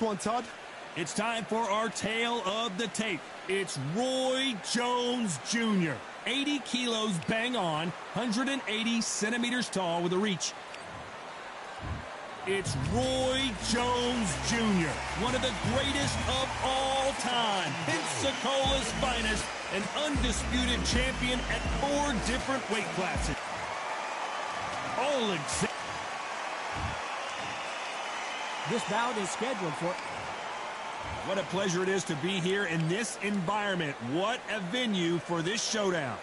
One, Todd. It's time for our tale of the tape. It's Roy Jones Jr. 80 kilos bang on, 180 centimeters tall with a reach. It's Roy Jones Jr., one of the greatest of all time. Pensacola's finest, an undisputed champion at 4 different weight classes. This bout is scheduled for... What a pleasure it is to be here in this environment. What a venue for this showdown.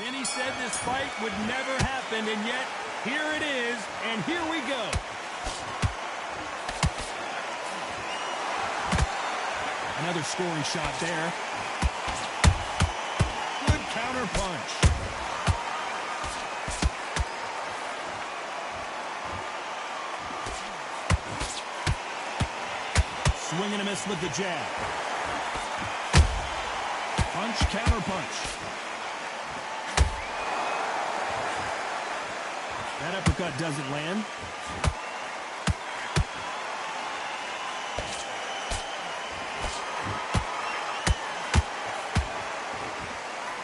Many said this fight would never happen, and yet here it is, and here we go. Another scoring shot there. Good counter punch. Swing and a miss with the jab. Punch, counter punch. That uppercut doesn't land.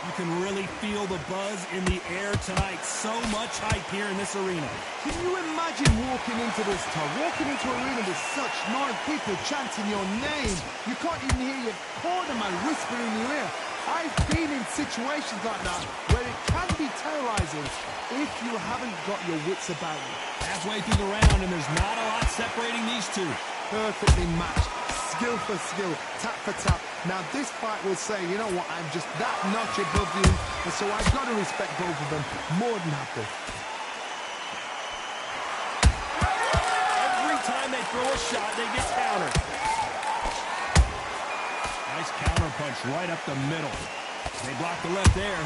You can really feel the buzz in the air tonight. So much hype here in this arena. Can you imagine walking into this, Todd? Walking into an arena with such noise, people chanting your name. You can't even hear your cornerman whispering in your ear. I've been in situations like that where it can be terrorizing if you haven't got your wits about you. Halfway through the round, and there's not a lot separating these two. Perfectly matched. Skill for skill, tap for tap. Now this fight will say, you know what, I'm just that notch above you, and so I've got to respect both of them more than happy. Every time they throw a shot, they get countered. Nice counter punch right up the middle. They block the left there.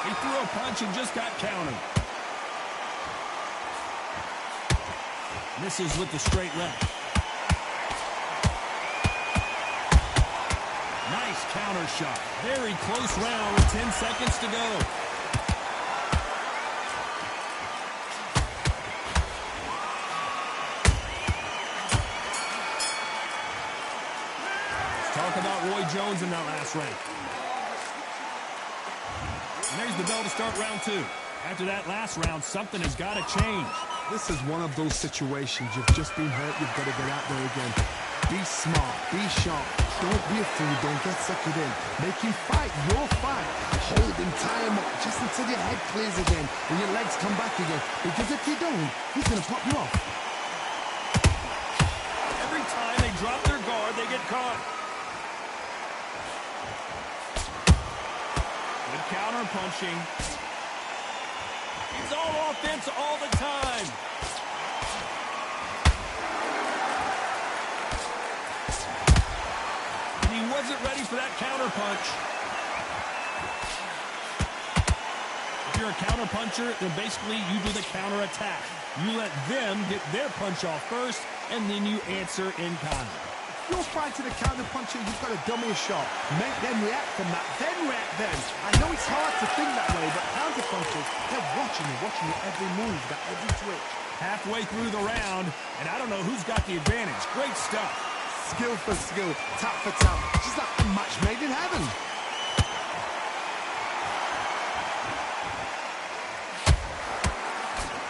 He threw a punch and just got countered. Misses with the straight left. Nice counter shot. Very close round with 10 seconds to go. Let's talk about Roy Jones in that last round. And there's the bell to start round 2. After that last round, something has got to change. This is one of those situations. You've just been hurt. You've got to get out there again. Be smart. Be sharp. Don't be a fool. Don't get suckered in. Make him fight your fight. Hold him, tie him up, just until your head clears again and your legs come back again. Because if you don't, he's going to pop you off. Every time they drop their guard, they get caught. Good counter punching. It's all offense all the time. And he wasn't ready for that counter punch. If you're a counter puncher, then basically you do the counter attack. You let them get their punch off first, and then you answer in kind. If you're fighting a counter puncher, you've got to dummy a shot. Make them react from that, then react then. I know it's hard to think that way, but counter punchers, they're watching your every move, that every twitch. Halfway through the round, and I don't know who's got the advantage. Great stuff. Skill for skill, tap for tap. Just like a match made in heaven.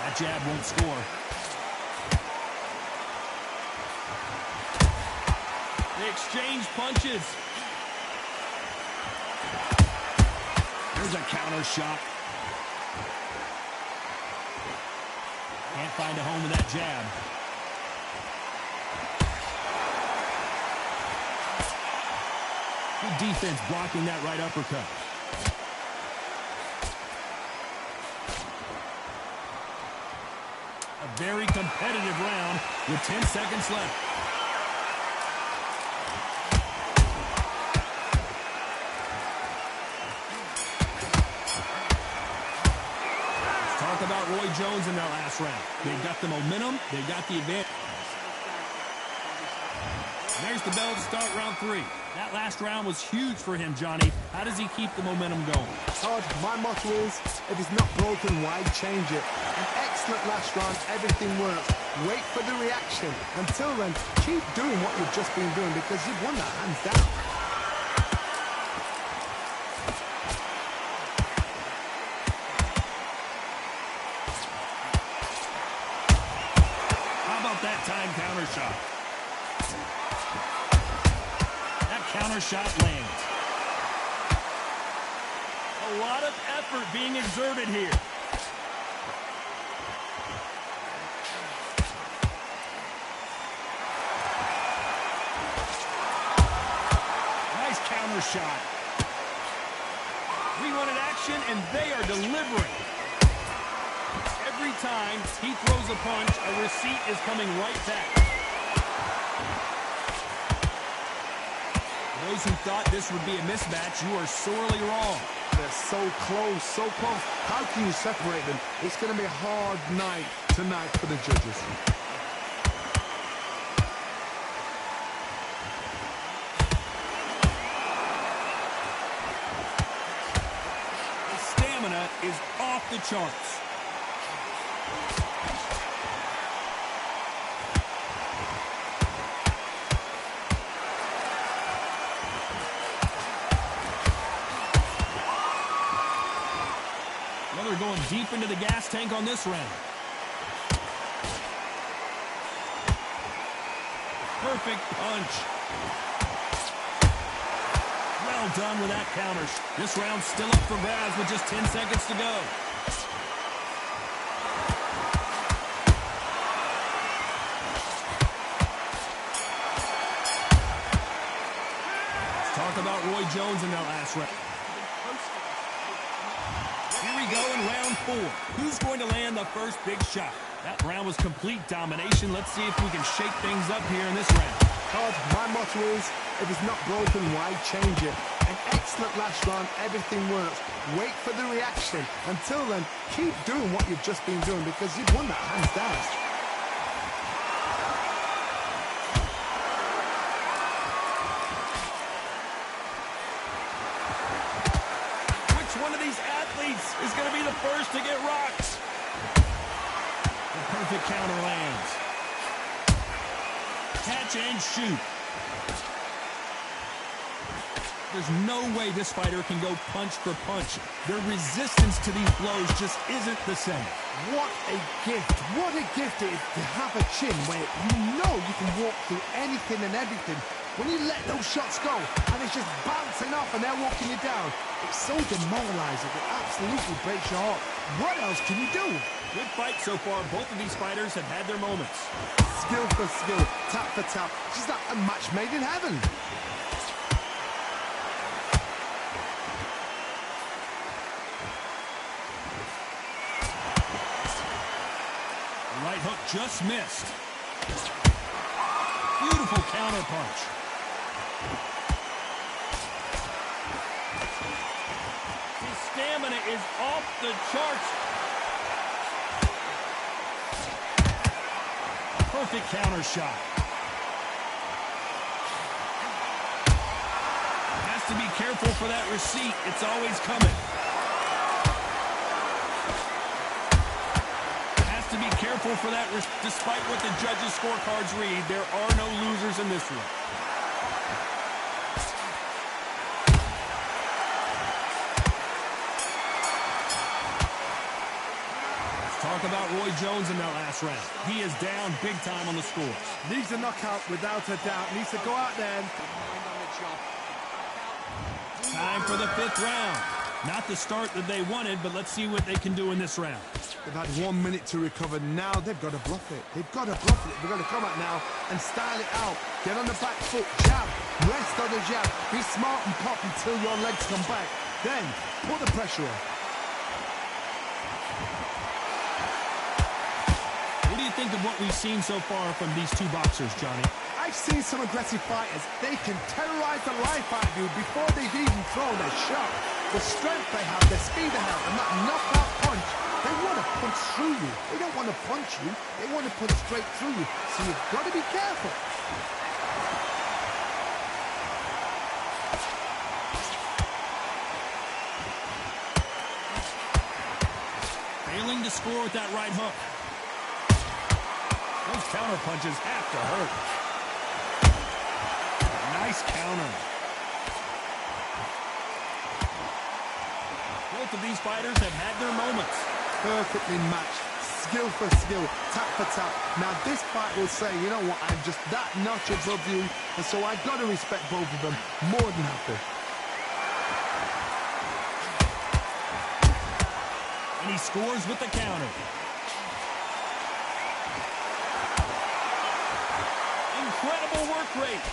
That jab won't score. They exchange punches. There's a counter shot. Can't find a home with that jab. Good defense blocking that right uppercut. A very competitive round with 10 seconds left. About Roy Jones in that last round. They've got the momentum. They've got the advantage. And there's rings the bell to start round 3. That last round was huge for him, Johnny. How does he keep the momentum going? Todd, my motto is, if it's not broken, why change it? An excellent last round, everything works. Wait for the reaction. Until then, keep doing what you've just been doing because you've won that hands down. That time counter shot. That counter shot lands. A lot of effort being exerted here. Nice counter shot. We wanted action, and they are delivering. Every time he throws a punch, a receipt is coming right back. Those who thought this would be a mismatch, you are sorely wrong. They're so close, so close. How can you separate them? It's going to be a hard night tonight for the judges. The stamina is off the charts. They're going deep into the gas tank on this round. Perfect punch. Well done with that counter. This round's still up for grabs with just 10 seconds to go. Let's talk about Roy Jones in that last round. Here we go in round 4. Who's going to land the first big shot? That round was complete domination. Let's see if we can shake things up here in this round. Todd, my motto is, if it's not broken, why change it? An excellent last round, everything works. Wait for the reaction. Until then, keep doing what you've just been doing because you've won that hands down. Is going to be the first to get rocked. The perfect counter lands. Catch and shoot. There's no way this fighter can go punch for punch. Their resistance to these blows just isn't the same. What a gift. What a gift it is to have a chin where you know you can walk through anything and everything. When you let those shots go and it's just bouncing off and they're walking you down, it's so demoralizing. It absolutely breaks your heart. What else can you do? Good fight so far. Both of these fighters have had their moments. Skill for skill, tap for tap. Just like a match made in heaven. Right hook just missed. Beautiful counter punch. His stamina is off the charts. Perfect counter shot. Has to be careful for that receipt. It's always coming. To be careful for that. Despite what the judges' scorecards read, there are no losers in this one. Let's talk about Roy Jones in that last round. He is down big time on the scores. Needs a knockout without a doubt. Needs to go out there and time for the 5th round. Not the start that they wanted, but let's see what they can do in this round. They've had 1 minute to recover. Now they've got to bluff it. They've got to bluff it. They've got to come out now and style it out. Get on the back foot, jab, rest on the jab. Be smart and pop until your legs come back. Then put the pressure on. What do you think of what we've seen so far from these two boxers, Johnny? I've seen some aggressive fighters. They can terrorize the life out of you before they've even thrown a shot. The strength they have, the speed they have, and that knockout punch, they want to punch through you. They don't want to punch you. They want to punch straight through you. So you've got to be careful. willing to score with that right hook. Those counter punches have to hurt. Nice counter. Both of these fighters have had their moments. Perfectly matched. Skill for skill, tap for tap. Now this fight will say, you know what, I'm just that notch above you, and so I've got to respect both of them more than happy. And he scores with the counter. Incredible work rate.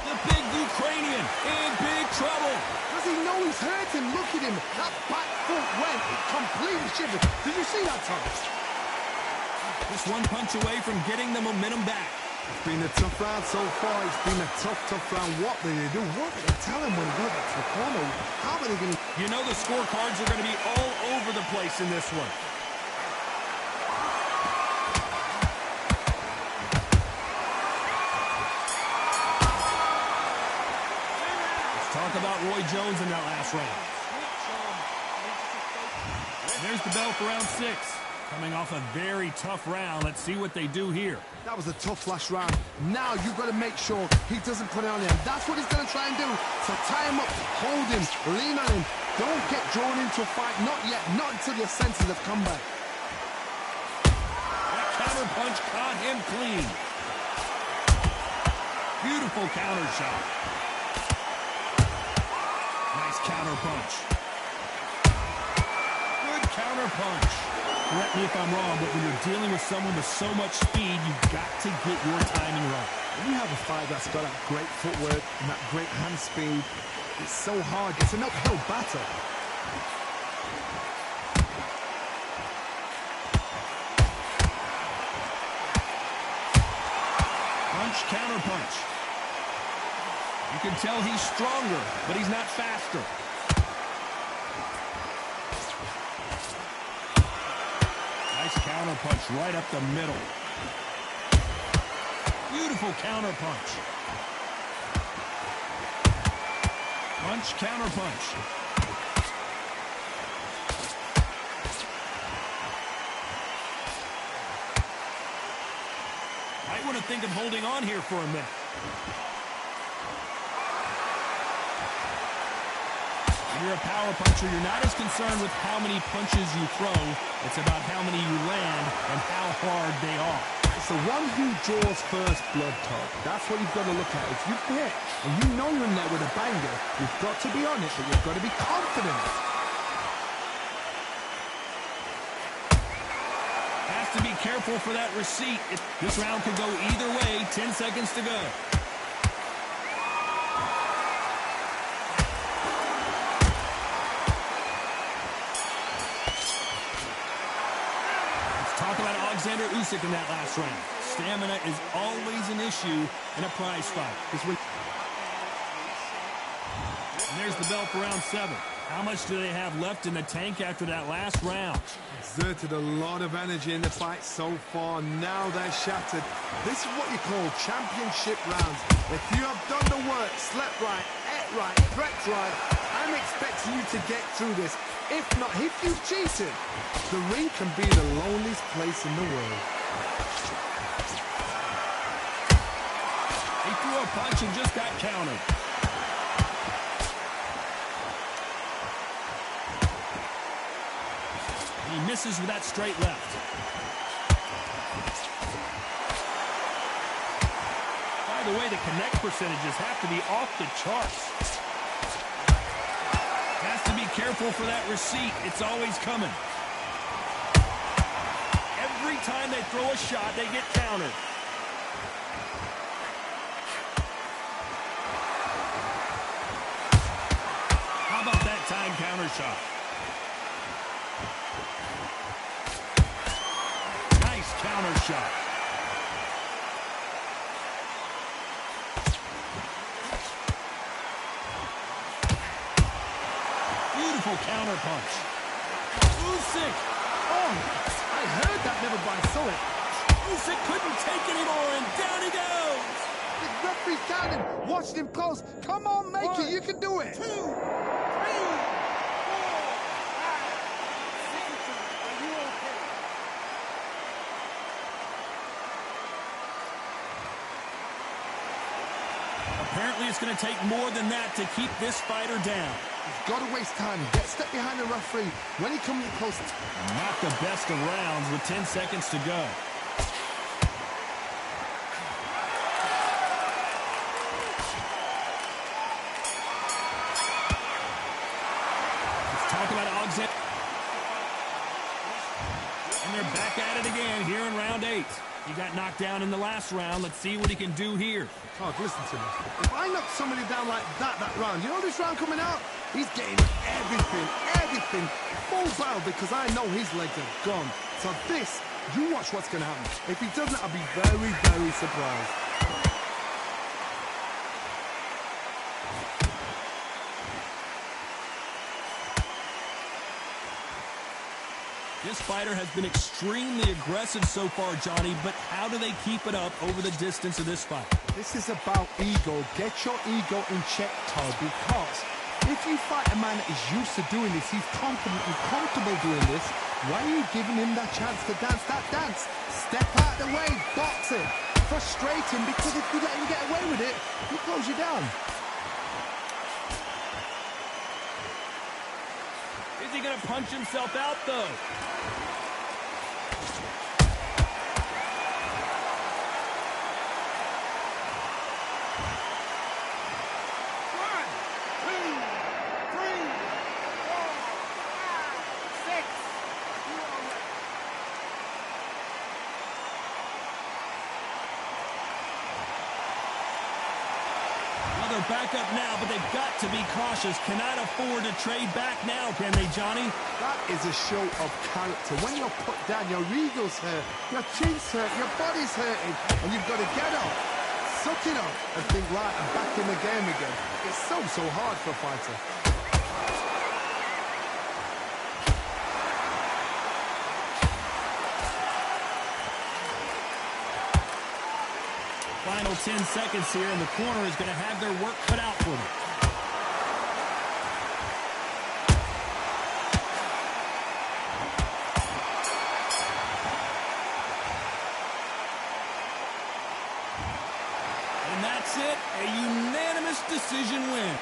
The big Ukrainian in big trouble. Does he know he's hurting? Look at him. That back foot went. It completely shivered. Did you see that, Tom? Just one punch away from getting the momentum back. It's been a tough round so far. It's been a tough round. What did they do? What did they tell him when he got back to the corner? How are they going to... You know the scorecards are going to be all over the place in this one. Let's talk about Roy Jones in that last round. There's the bell for round 6. Coming off a very tough round. Let's see what they do here. That was a tough last round. Now you've got to make sure he doesn't put it on him. That's what he's going to try and do. So tie him up, hold him, lean on him. Don't get drawn into a fight. Not yet. Not until your senses have come back. That counter punch caught him clean. Beautiful counter shot. Nice counter punch. Good counter punch. Correct me if I'm wrong, but when you're dealing with someone with so much speed, you've got to get your timing right. When you have a fight that's got that great footwork and that great hand speed, it's so hard. It's an uphill battle. Punch, counter punch. You can tell he's stronger, but he's not faster. Nice counter punch right up the middle. Beautiful counter punch. Punch, counter punch. Might want to think of holding on here for a minute. When you're a power puncher, you're not as concerned with how many punches you throw. It's about how many you land and how hard they are. It's the one who draws first blood, Todd. That's what you've got to look at. If you hit and you know you're in there with a banger, you've got to be on it, but you've got to be confident. Has to be careful for that receipt. This round could go either way. 10 seconds to go. Talk about Alexander Usyk in that last round. Stamina is always an issue in a prize fight. And there's the bell for round 7. How much do they have left in the tank after that last round? Exerted a lot of energy in the fight so far. Now they're shattered. This is what you call championship rounds. If you have done the work, slept right, ate right, prepped right, I'm expecting you to get through this. If not, if you've cheated, the ring can be the loneliest place in the world. He threw a punch and just got countered. He misses with that straight left. By the way, the connect percentages have to be off the charts. Has to be careful for that receipt. It's always coming. Every time they throw a shot, they get countered. How about that time counter shot? Nice counter shot. Beautiful counter punch. Usyk. Oh, I heard that, never by saw it. Usyk couldn't take anymore, and down he goes. The referee's counting, watching him close. Come on, make it. You can do it. 2, 3, 4. it's going to take more than that to keep this fighter down. He's got to waste time. Get step behind the referee when he comes close. Not the best of rounds with 10 seconds to go. Let's talk about Alexander. And they're back at it again here in round 8. He got knocked down in the last round. Let's see what he can do here. Oh, listen to me. If I knock somebody down like that round, you know this round coming out? He's getting everything full barrel because I know his legs are gone. So this, you watch what's going to happen. If he doesn't, I'll be very, very surprised. This fighter has been extremely aggressive so far, Johnny, but how do they keep it up over the distance of this fight? This is about ego. Get your ego in check, Todd, because if you fight a man that is used to doing this, he's confident and comfortable doing this, why are you giving him that chance to dance that dance? Step out of the way, box it. Frustrate him, because if you let him get away with it, he'll close you down. Is he going to punch himself out, though? They're back up now, but they've got to be cautious. Cannot afford to trade back now, can they, Johnny? That is a show of character. When you're put down, your ego's hurt, your chin's hurt, your body's hurting, and you've got to get up, suck it up, and think, right, I'm back in the game again. It's so hard for a fighter. Final 10 seconds here, and the corner is going to have their work cut out for them. And that's it, a unanimous decision win.